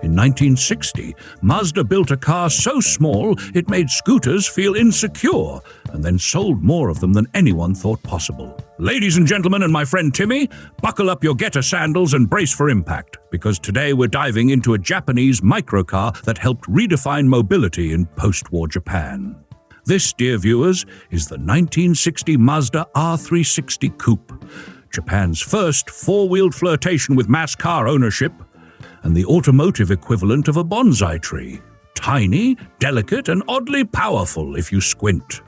In 1960, Mazda built a car so small it made scooters feel insecure, and then sold more of them than anyone thought possible. Ladies and gentlemen, and my friend Timmy, buckle up your getter sandals and brace for impact, because today we're diving into a Japanese microcar that helped redefine mobility in post-war Japan. This, dear viewers, is the 1960 Mazda R360 Coupe, Japan's first four-wheeled flirtation with mass car ownership, and the automotive equivalent of a bonsai tree. Tiny, delicate, and oddly powerful if you squint.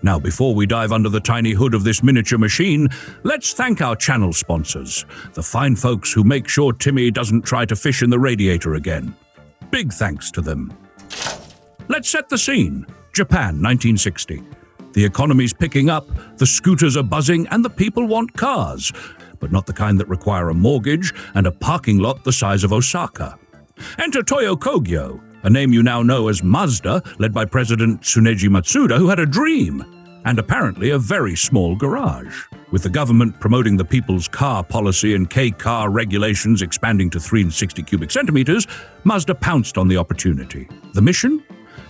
Now, before we dive under the tiny hood of this miniature machine, let's thank our channel sponsors, the fine folks who make sure Timmy doesn't try to fish in the radiator again. Big thanks to them. Let's set the scene. Japan, 1960. The economy's picking up, the scooters are buzzing, and the people want cars, but not the kind that require a mortgage and a parking lot the size of Osaka. Enter Toyo Kogyo, a name you now know as Mazda, led by President Tsuneji Matsuda, who had a dream, and apparently a very small garage. With the government promoting the people's car policy and K-car regulations expanding to 360 cubic centimeters, Mazda pounced on the opportunity. The mission?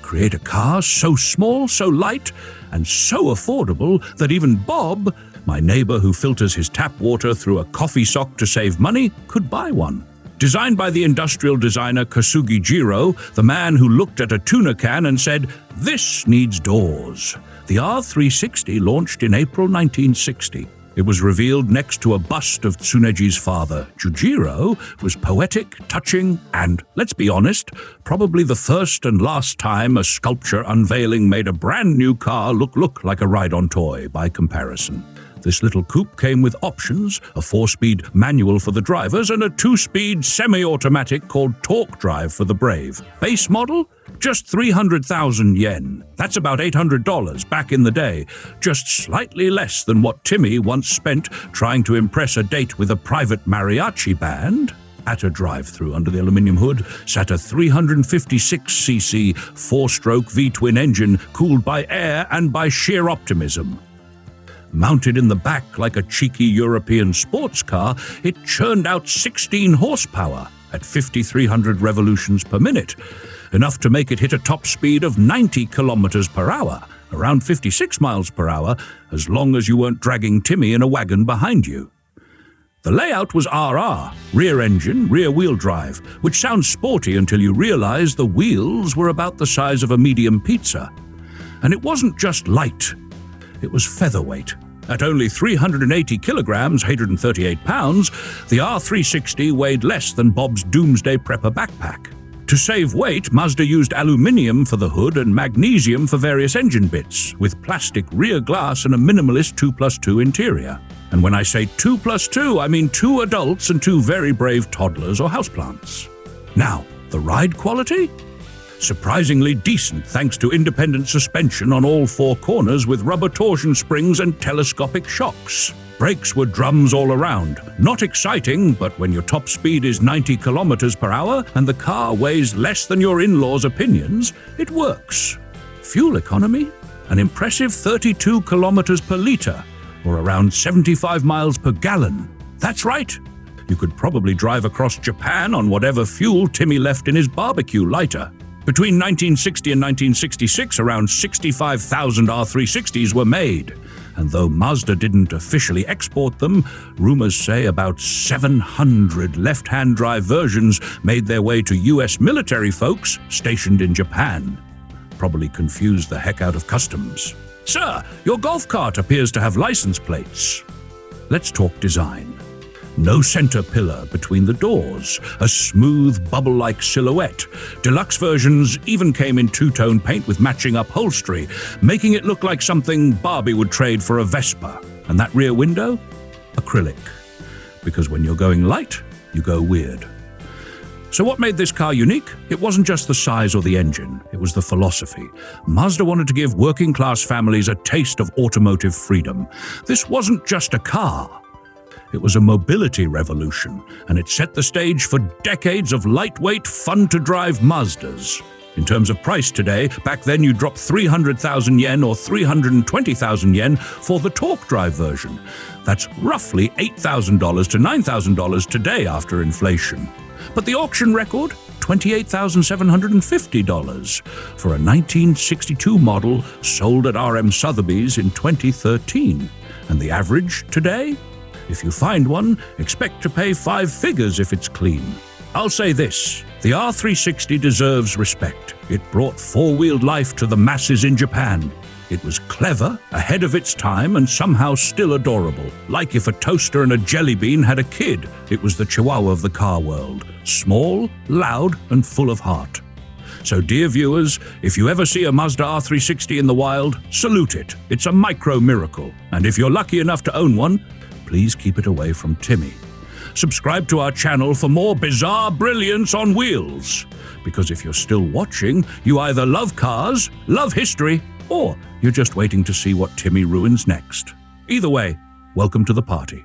Create a car so small, so light, and so affordable that even Bob, my neighbor who filters his tap water through a coffee sock to save money, could buy one. Designed by the industrial designer Kosugi Jiro, the man who looked at a tuna can and said, "This needs doors." The R360 launched in April 1960. It was revealed next to a bust of Tsuneji's father. Jiro was poetic, touching, and, let's be honest, probably the first and last time a sculpture unveiling made a brand new car look like a ride-on toy by comparison. This little coupe came with options, a 4-speed manual for the drivers and a 2-speed semi-automatic called Torq Drive for the brave. Base model? Just 300,000 yen. That's about $800 back in the day, just slightly less than what Timmy once spent trying to impress a date with a private mariachi band. At a drive-thru under the aluminum hood sat a 356cc 4-stroke V-twin engine cooled by air and by sheer optimism. Mounted in the back like a cheeky European sports car, it churned out 16 horsepower at 5,300 revolutions per minute, enough to make it hit a top speed of 90 kilometers per hour, around 56 miles per hour, as long as you weren't dragging Timmy in a wagon behind you. The layout was RR, rear engine, rear wheel drive, which sounds sporty until you realize the wheels were about the size of a medium pizza. And it wasn't just light. It was featherweight. At only 380 kilograms, 138 pounds, the R360 weighed less than Bob's Doomsday Prepper backpack. To save weight, Mazda used aluminium for the hood and magnesium for various engine bits, with plastic rear glass and a minimalist 2+2 interior. And when I say 2+2, I mean 2 adults and 2 very brave toddlers or houseplants. Now, the ride quality? Surprisingly decent thanks to independent suspension on all 4 corners with rubber torsion springs and telescopic shocks. Brakes were drums all around. Not exciting, but when your top speed is 90 kilometers per hour and the car weighs less than your in-laws' opinions, it works. Fuel economy? An impressive 32 kilometers per liter, or around 75 miles per gallon. That's right. You could probably drive across Japan on whatever fuel Timmy left in his barbecue lighter. Between 1960 and 1966, around 65,000 R360s were made. And though Mazda didn't officially export them, rumors say about 700 left-hand drive versions made their way to US military folks stationed in Japan. Probably confused the heck out of customs. "Sir, your golf cart appears to have license plates." Let's talk design. No center pillar between the doors, a smooth, bubble-like silhouette. Deluxe versions even came in 2-tone paint with matching upholstery, making it look like something Barbie would trade for a Vespa. And that rear window? Acrylic. Because when you're going light, you go weird. So what made this car unique? It wasn't just the size or the engine, it was the philosophy. Mazda wanted to give working-class families a taste of automotive freedom. This wasn't just a car. It was a mobility revolution, and it set the stage for decades of lightweight, fun-to-drive Mazdas. In terms of price today, back then you dropped 300,000 yen or 320,000 yen for the Torq Drive version. That's roughly $8,000 to $9,000 today after inflation. But the auction record? $28,750 for a 1962 model sold at RM Sotheby's in 2013. And the average today? If you find one, expect to pay 5 figures if it's clean. I'll say this, the R360 deserves respect. It brought four-wheeled life to the masses in Japan. It was clever, ahead of its time, and somehow still adorable. Like if a toaster and a jelly bean had a kid, it was the chihuahua of the car world. Small, loud, and full of heart. So dear viewers, if you ever see a Mazda R360 in the wild, salute it. It's a micro-miracle. And if you're lucky enough to own one, please keep it away from Timmy. Subscribe to our channel for more bizarre brilliance on wheels. Because if you're still watching, you either love cars, love history, or you're just waiting to see what Timmy ruins next. Either way, welcome to the party.